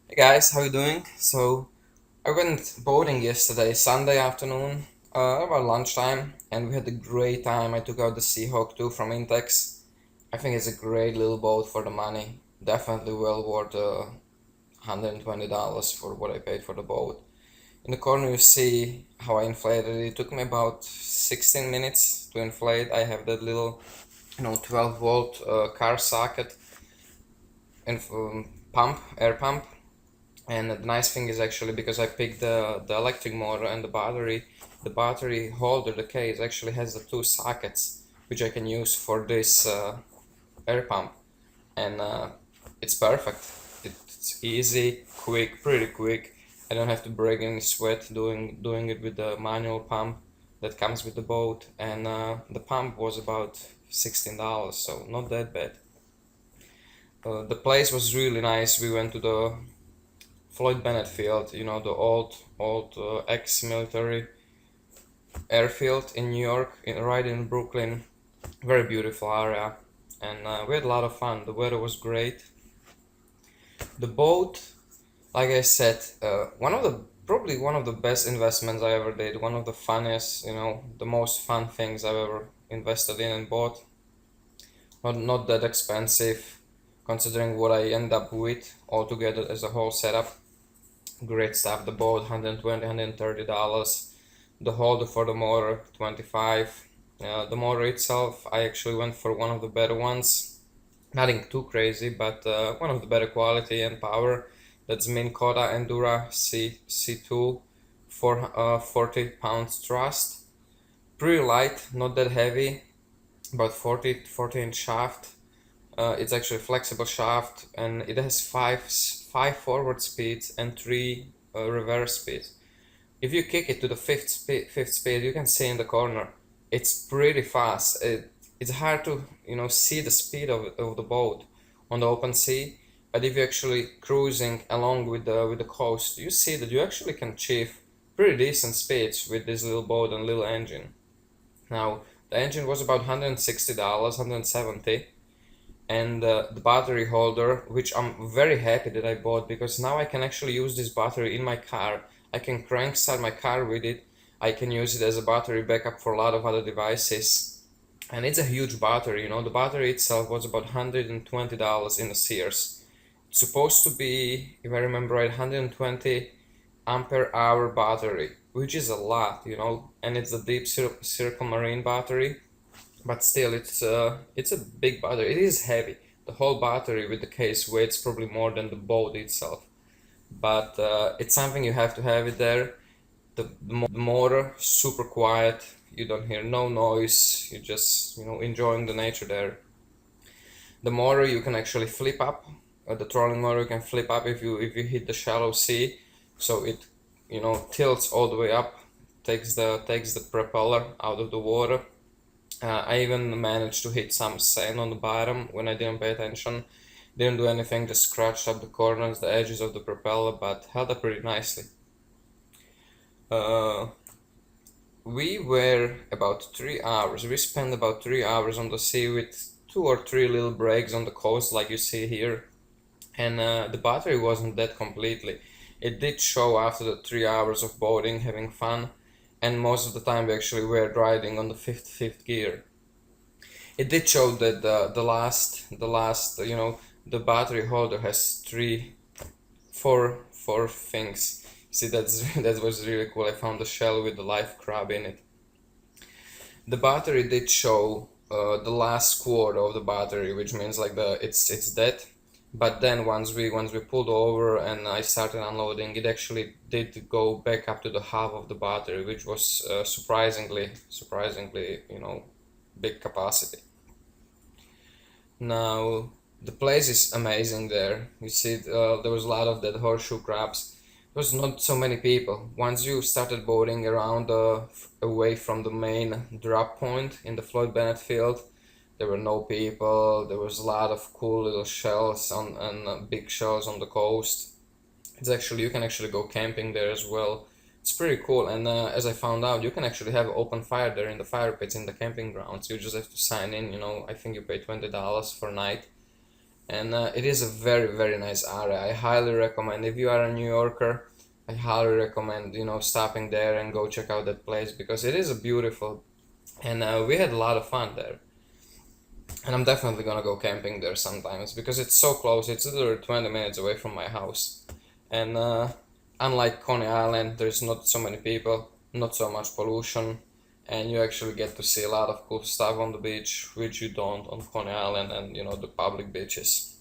Hey guys, how you doing? So I went boating yesterday, Sunday afternoon, about lunchtime, and we had a great time. I took out the Seahawk II from Intex. I think it's a great little boat for the money. Definitely well worth $120 for what I paid for the boat. In the corner you see how I inflated it. It took me about 16 minutes to inflate. I have that little, 12 volt car socket and air pump. And the nice thing is actually because I picked the electric motor and the battery holder, the case actually has the two sockets which I can use for this air pump, and it's perfect. It's easy, quick, pretty quick. I don't have to break any sweat doing it with the manual pump that comes with the boat, and the pump was about $16, so not that bad. The place was really nice. We went to the Floyd Bennett Field, the old ex-military airfield in New York, right in Brooklyn. Very beautiful area, and we had a lot of fun. The weather was great. The boat, like I said, probably one of the best investments I ever did. One of the funniest, the most fun things I've ever invested in and bought. Not that expensive, considering what I end up with altogether as a whole setup. Great stuff. The boat $120-$130. The holder for the motor 25. The motor itself, I actually went for one of the better ones. Nothing too crazy, but one of the better quality and power. That's Minn Kota Endura C2 for 40 pounds thrust. Pretty light, not that heavy, about 40 inch shaft. It's actually a flexible shaft, and it has five forward speeds and three reverse speeds. If you kick it to the fifth speed, you can see in the corner, it's pretty fast. It's hard to see the speed of the boat on the open sea, but if you're actually cruising along with the coast, you see that you actually can achieve pretty decent speeds with this little boat and little engine. Now the engine was about $160, 170, and the battery holder, which I'm very happy that I bought, because now I can actually use this battery in my car. I can crank start my car with it. I can use it as a battery backup for a lot of other devices, and it's a huge battery. The battery itself was about $120 in the Sears. It's supposed to be, if I remember right, 120 ampere hour battery, which is a lot, and it's a deep circle marine battery, but still it's a big battery. It is heavy. The whole battery with the case weighs probably more than the boat itself, but it's something you have to have it there. The motor super quiet. You don't hear no noise. You just enjoying the nature there. The motor you can actually flip up. The trolling motor you can flip up if you hit the shallow sea, so it tilts all the way up, takes the propeller out of the water. I even managed to hit some sand on the bottom when I didn't pay attention. Didn't do anything, just scratched up the corners, the edges of the propeller, but held up pretty nicely. Uh, we were about 3 hours. We spent about 3 hours on the sea with 2 or 3 little breaks on the coast, like you see here. And the battery wasn't dead completely. It did show after the 3 hours of boating, having fun, and most of the time we actually were riding on the fifth gear. It did show that the last the battery holder has four things. See, that was really cool. I found the shell with the live crab in it. The battery did show the last quarter of the battery, which means like it's dead. But then once we pulled over and I started unloading, it actually did go back up to the half of the battery, which was surprisingly big capacity. Now the place is amazing there. You see, there was a lot of that horseshoe crabs. There was not so many people. Once you started boating around away from the main drop point in the Floyd Bennett field, there were no people. There was a lot of cool little shells and big shells on the coast. You can actually go camping there as well. It's pretty cool, and as I found out, you can actually have open fire there in the fire pits in the camping grounds. You just have to sign in. I think you pay $20 for a night, and it is a very nice area. I highly recommend, if you are a New Yorker, I highly recommend, you know, stopping there and go check out that place, because it is a beautiful, and we had a lot of fun there. And I'm definitely gonna go camping there sometimes because it's so close. It's literally 20 minutes away from my house. And unlike Coney Island, there's not so many people, not so much pollution, and you actually get to see a lot of cool stuff on the beach, which you don't on Coney Island and, you know, the public beaches.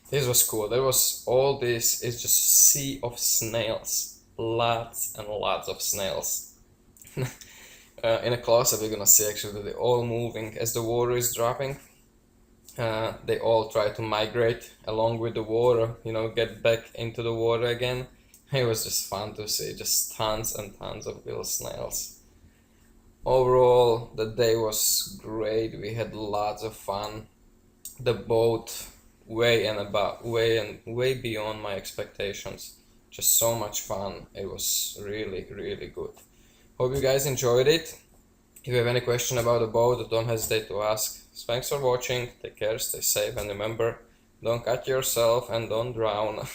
This was cool. There was all this, it's just sea of snails. Lots and lots of snails. In a close-up, we're gonna see actually that they're all moving as the water is dropping. They all try to migrate along with the water, you know, get back into the water again. It was just fun to see, just tons and tons of little snails. Overall, the day was great. We had lots of fun. The boat way beyond my expectations. Just so much fun. It was really good. Hope you guys enjoyed it. If you have any question about the boat, don't hesitate to ask. Thanks for watching. Take care, stay safe, and remember, don't cut yourself and don't drown.